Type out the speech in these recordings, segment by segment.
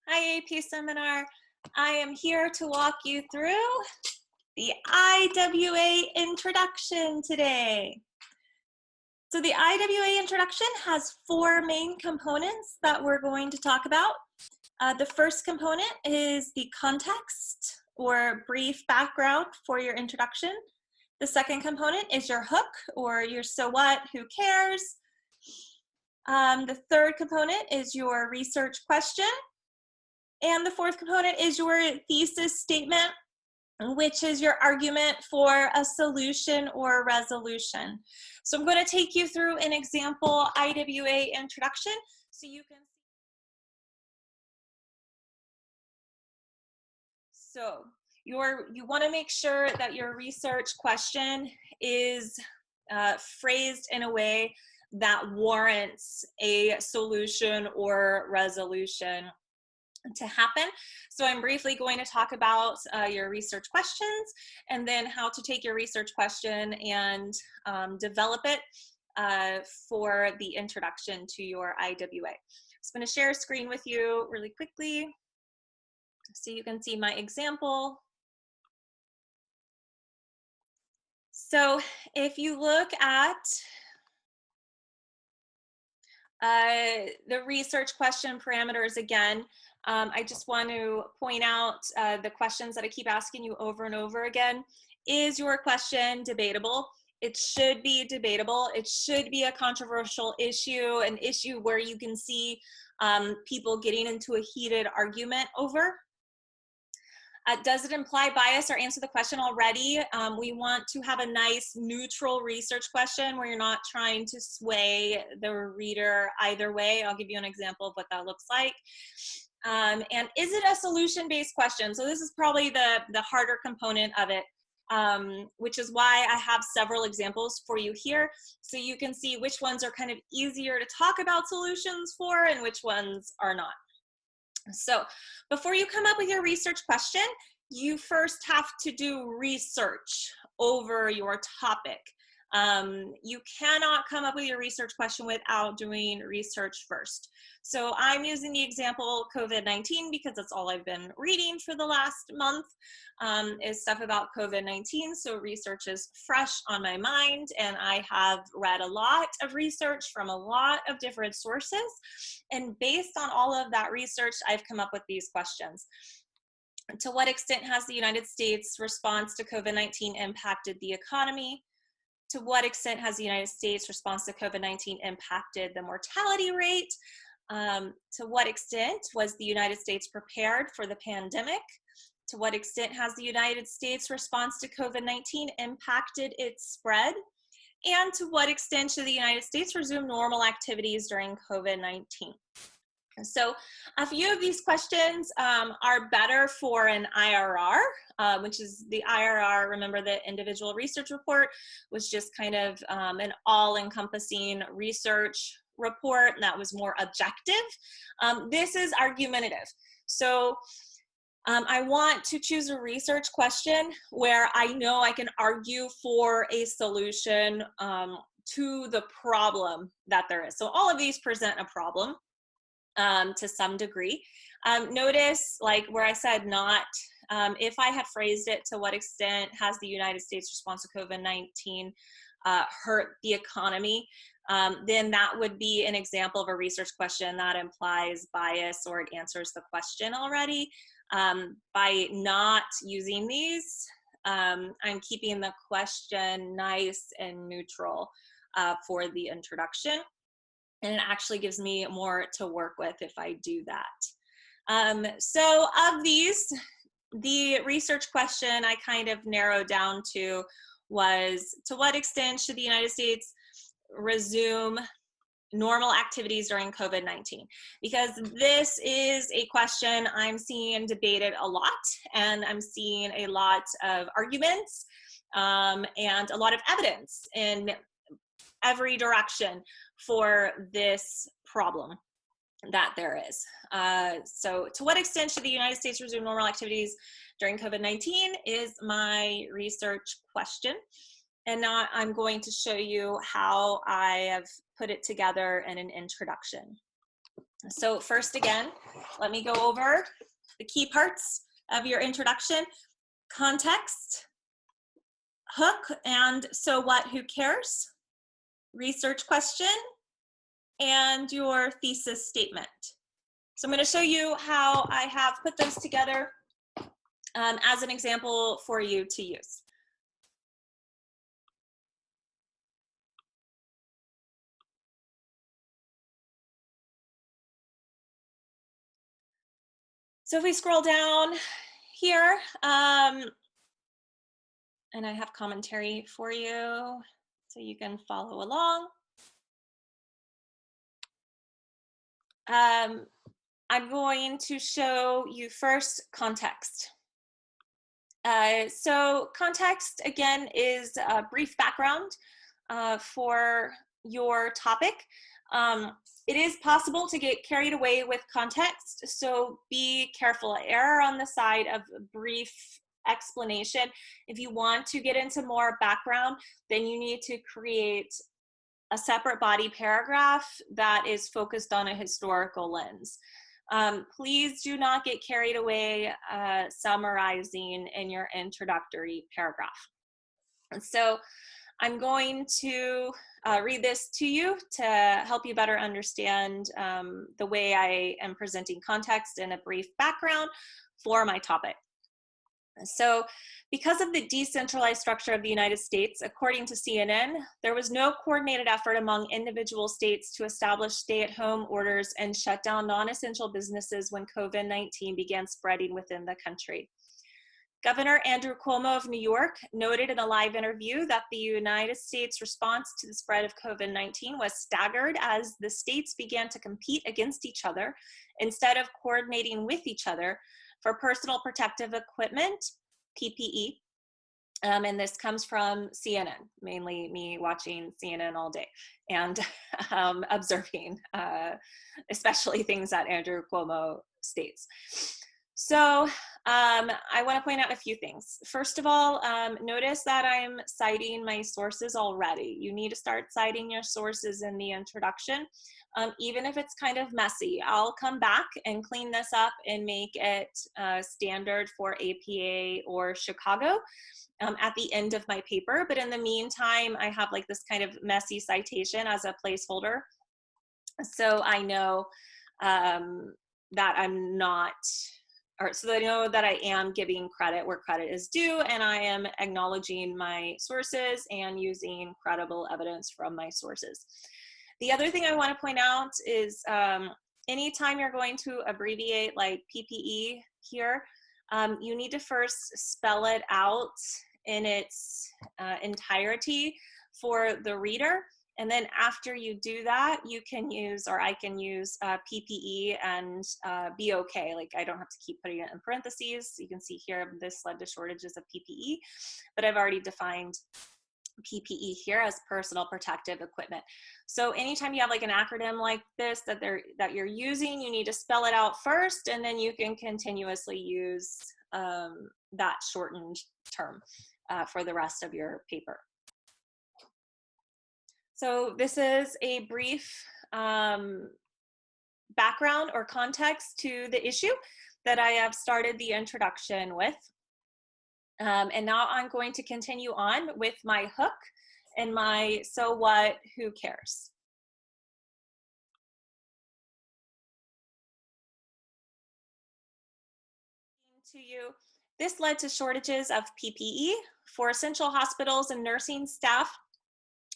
IAP seminar. I am here to walk you through the IWA introduction today. So the IWA introduction has four main components that we're going to talk about. The first component is the context or brief background for your introduction. The second component is your hook or your so what, who cares. The third component is your research question. And the fourth component is your thesis statement, which is your argument for a solution or resolution. So I'm going to take you through an example IWA introduction so you can see. So you want to make sure that your research question is phrased in a way that warrants a solution or resolution to happen. So I'm briefly going to talk about your research questions and then how to take your research question and develop it for the introduction to your IWA. So I'm going to share a screen with you really quickly so you can see my example. So if you look at the research question parameters again, I just want to point out the questions that I keep asking you over and over again. Is your question debatable? It should be debatable. It should be a controversial issue, an issue where you can see people getting into a heated argument over. Does it imply bias or answer the question already? We want to have a nice neutral research question where you're not trying to sway the reader either way. I'll give you an example of what that looks like. And is it a solution-based question? So this is probably the harder component of it, which is why I have several examples for you here so you can see which ones are kind of easier to talk about solutions for and which ones are not. So before you come up with your research question, you first have to do research over your topic. You cannot come up with your research question without doing research first. So I'm using the example COVID-19 because that's all I've been reading for the last month is stuff about COVID-19. So research is fresh on my mind and I have read a lot of research from a lot of different sources. And based on all of that research, I've come up with these questions. To what extent has the United States response to COVID-19 impacted the economy? To what extent has the United States response to COVID-19 impacted the mortality rate? To what extent was the United States prepared for the pandemic? To what extent has the United States response to COVID-19 impacted its spread? And to what extent should the United States resume normal activities during COVID-19? So a few of these questions are better for an IRR, which is the IRR, remember the individual research report was just kind of an all-encompassing research report that was more objective. This is argumentative. So I want to choose a research question where I know I can argue for a solution to the problem that there is. So all of these present a problem. To some degree. Notice like where I said not, if I had phrased it to what extent has the United States response to COVID-19 hurt the economy, then that would be an example of a research question that implies bias or it answers the question already. By not using these, I'm keeping the question nice and neutral for the introduction. And it actually gives me more to work with if I do that. So of these, the research question I kind of narrowed down to was, to what extent should the United States resume normal activities during COVID-19? Because this is a question I'm seeing debated a lot, and I'm seeing a lot of arguments and a lot of evidence in every direction for this problem that there is. So to what extent should the United States resume normal activities during COVID-19 is my research question. And now I'm going to show you how I have put it together in an introduction. So first, again, let me go over the key parts of your introduction: context, hook, and so what, who cares, research question, and your thesis statement. So I'm going to show you how I have put those together as an example for you to use. So if we scroll down here, and I have commentary for you so you can follow along. I'm going to show you first context. So context, again, is a brief background for your topic. It is possible to get carried away with context, so be careful. Err on the side of brief explanation. If you want to get into more background, then you need to create a separate body paragraph that is focused on a historical lens. Please do not get carried away summarizing in your introductory paragraph. And so I'm going to read this to you to help you better understand the way I am presenting context and a brief background for my topic. So because of the decentralized structure of the United States, according to CNN, there was no coordinated effort among individual states to establish stay-at-home orders and shut down non-essential businesses when COVID-19 began spreading within the country. Governor Andrew Cuomo of New York noted in a live interview that the United States' response to the spread of COVID-19 was staggered as the states began to compete against each other instead of coordinating with each other for personal protective equipment, PPE. And this comes from CNN, mainly me watching CNN all day and observing, especially things that Andrew Cuomo states. So I want to point out a few things. First of all, notice that I'm citing my sources already. You need to start citing your sources in the introduction, even if it's kind of messy. I'll come back and clean this up and make it standard for APA or Chicago at the end of my paper. But in the meantime, I have like this kind of messy citation as a placeholder. So I know that I'm not, or so that I know that I am giving credit where credit is due, and I am acknowledging my sources and using credible evidence from my sources. The other thing I want to point out is anytime you're going to abbreviate like PPE here, you need to first spell it out in its entirety for the reader. And then after you do that, you can use, or I can use PPE and be okay. Like I don't have to keep putting it in parentheses. You can see here, this led to shortages of PPE, but I've already defined PPE here as personal protective equipment. So anytime you have like an acronym like this that you're using, you need to spell it out first, and then you can continuously use that shortened term for the rest of your paper. So this is a brief background or context to the issue that I have started the introduction with. And now I'm going to continue on with my hook and my so what, who cares. To you, this led to shortages of PPE for essential hospitals and nursing staff,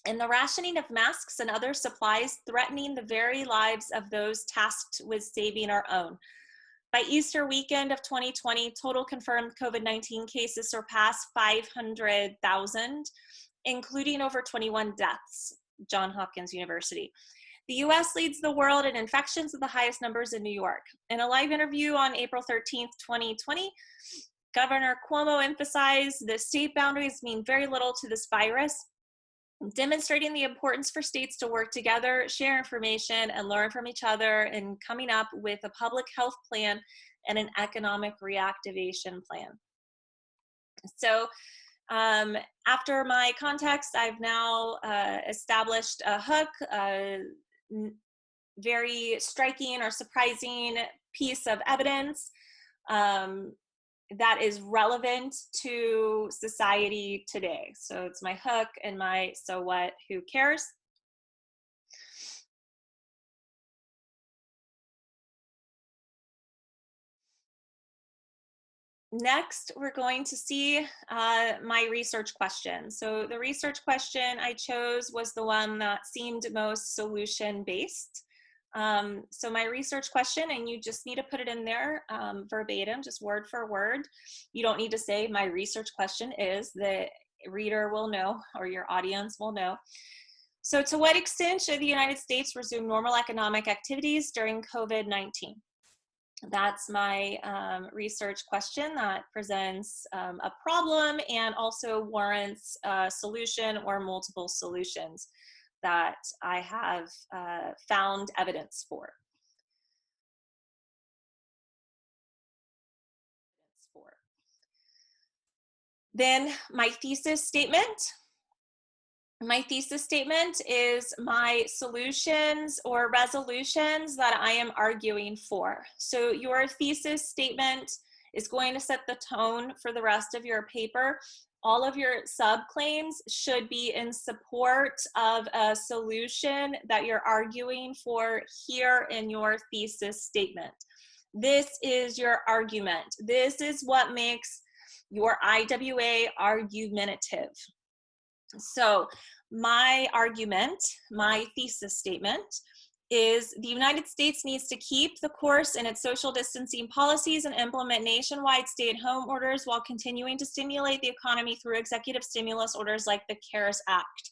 and the rationing of masks and other supplies threatening the very lives of those tasked with saving our own. By Easter weekend of 2020, total confirmed COVID-19 cases surpassed 500,000, including over 21 deaths, Johns Hopkins University. The US leads the world in infections with the highest numbers in New York. In a live interview on April 13th, 2020, Governor Cuomo emphasized that state boundaries mean very little to this virus, demonstrating the importance for states to work together, share information, and learn from each other in coming up with a public health plan and an economic reactivation plan. So after my context, I've now established a hook, very striking or surprising piece of evidence that is relevant to society today. So it's my hook and my so what, who cares? Next, we're going to see my research question. So the research question I chose was the one that seemed most solution-based. So my research question, and you just need to put it in there verbatim, just word for word. You don't need to say my research question is, the reader will know, or your audience will know. So to what extent should the United States resume normal economic activities during COVID-19? That's my research question that presents a problem and also warrants a solution or multiple solutions that I have found evidence for. Then my thesis statement. My thesis statement is my solutions or resolutions that I am arguing for. So your thesis statement is going to set the tone for the rest of your paper. All of your subclaims should be in support of a solution that you're arguing for here in your thesis statement. This is your argument. This is what makes your IWA argumentative. So my argument, my thesis statement, is the United States needs to keep the course in its social distancing policies and implement nationwide stay-at-home orders while continuing to stimulate the economy through executive stimulus orders like the CARES Act.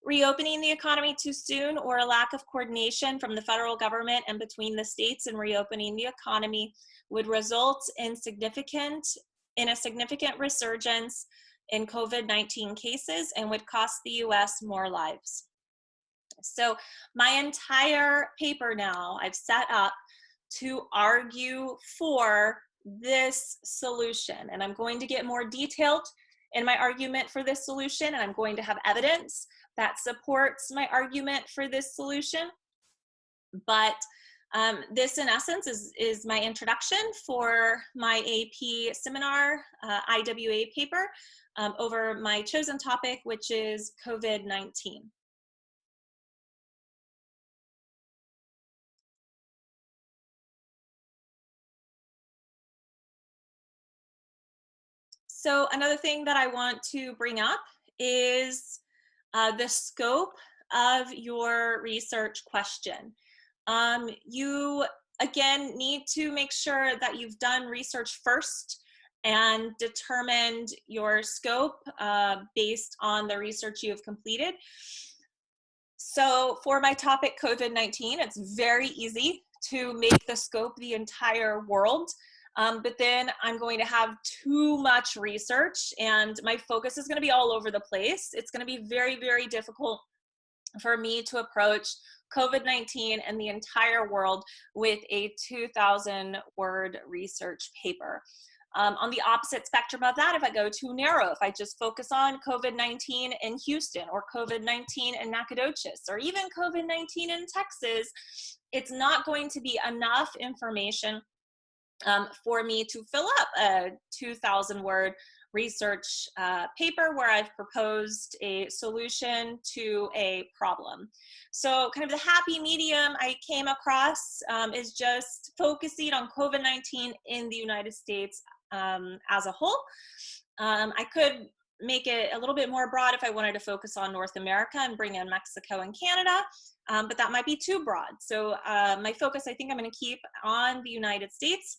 Reopening the economy too soon or a lack of coordination from the federal government and between the states in reopening the economy would result in a significant resurgence in COVID-19 cases and would cost the US more lives. So my entire paper now I've set up to argue for this solution, and I'm going to get more detailed in my argument for this solution, and I'm going to have evidence that supports my argument for this solution. But this in essence is my introduction for my AP seminar IWA paper over my chosen topic, which is COVID-19. So another thing that I want to bring up is the scope of your research question. You, again, need to make sure that you've done research first and determined your scope based on the research you have completed. So for my topic, COVID-19, it's very easy to make the scope the entire world. But then I'm going to have too much research and my focus is going to be all over the place. It's going to be very, very difficult for me to approach COVID-19 and the entire world with a 2,000 word research paper. On the opposite spectrum of that, if I go too narrow, if I just focus on COVID-19 in Houston or COVID-19 in Nacogdoches or even COVID-19 in Texas, it's not going to be enough information for me to fill up a 2,000 word research paper where I've proposed a solution to a problem. So kind of the happy medium I came across is just focusing on COVID-19 in the United States as a whole. I could make it a little bit more broad if I wanted to focus on North America and bring in Mexico and Canada, but that might be too broad. So my focus, I think I'm going to keep on the United States.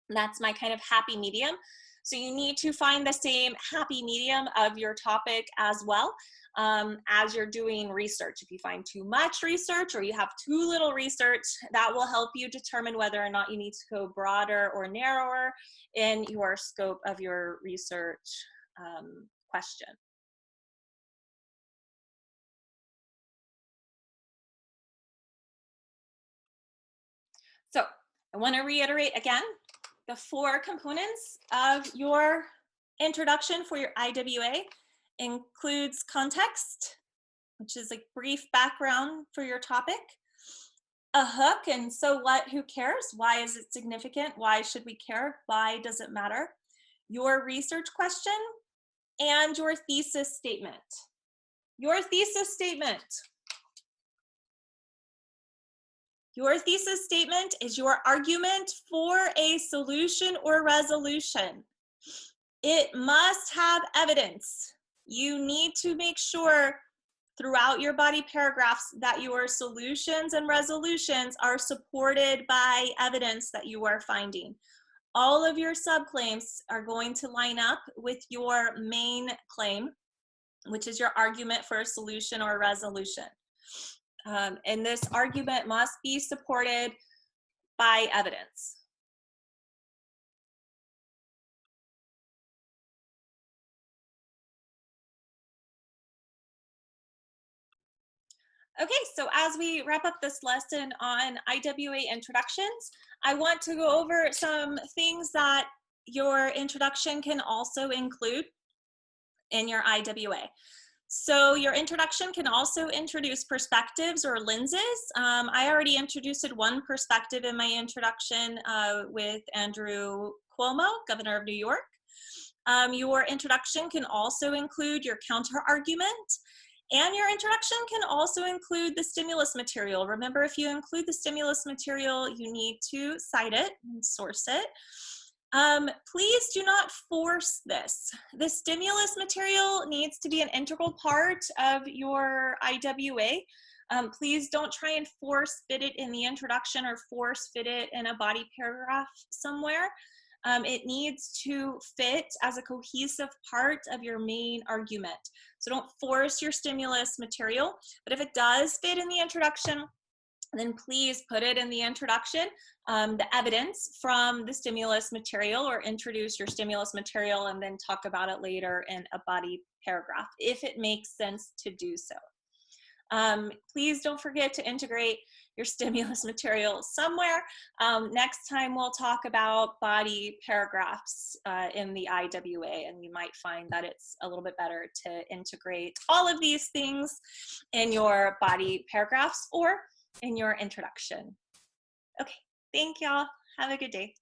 That's my kind of happy medium. So you need to find the same happy medium of your topic as well as you're doing research. If you find too much research or you have too little research, that will help you determine whether or not you need to go broader or narrower in your scope of your research question. So I want to reiterate again, the 4 components of your introduction for your IWA includes context, which is like brief background for your topic, a hook, and so what, who cares? Why is it significant? Why should we care? Why does it matter? Your research question, and your thesis statement. Your thesis statement. Your thesis statement is your argument for a solution or resolution. It must have evidence. You need to make sure throughout your body paragraphs that your solutions and resolutions are supported by evidence that you are finding. All of your subclaims are going to line up with your main claim, which is your argument for a solution or resolution. And this argument must be supported by evidence. Okay, so as we wrap up this lesson on IWA introductions, I want to go over some things that your introduction can also include in your IWA. So your introduction can also introduce perspectives or lenses. I already introduced one perspective in my introduction with Andrew Cuomo, Governor of New York. Your introduction can also include your counter-argument, and your introduction can also include the stimulus material. Remember, if you include the stimulus material, you need to cite it and source it. Please do not force this. The stimulus material needs to be an integral part of your IWA. Please don't try and force fit it in the introduction or force fit it in a body paragraph somewhere. It needs to fit as a cohesive part of your main argument. So don't force your stimulus material, but if it does fit in the introduction, then please put it in the introduction, the evidence from the stimulus material, or introduce your stimulus material and then talk about it later in a body paragraph, if it makes sense to do so. Please don't forget to integrate your stimulus material somewhere. Next time we'll talk about body paragraphs in the IWA, and you might find that it's a little bit better to integrate all of these things in your body paragraphs or in your introduction. Okay, thank y'all. Have a good day.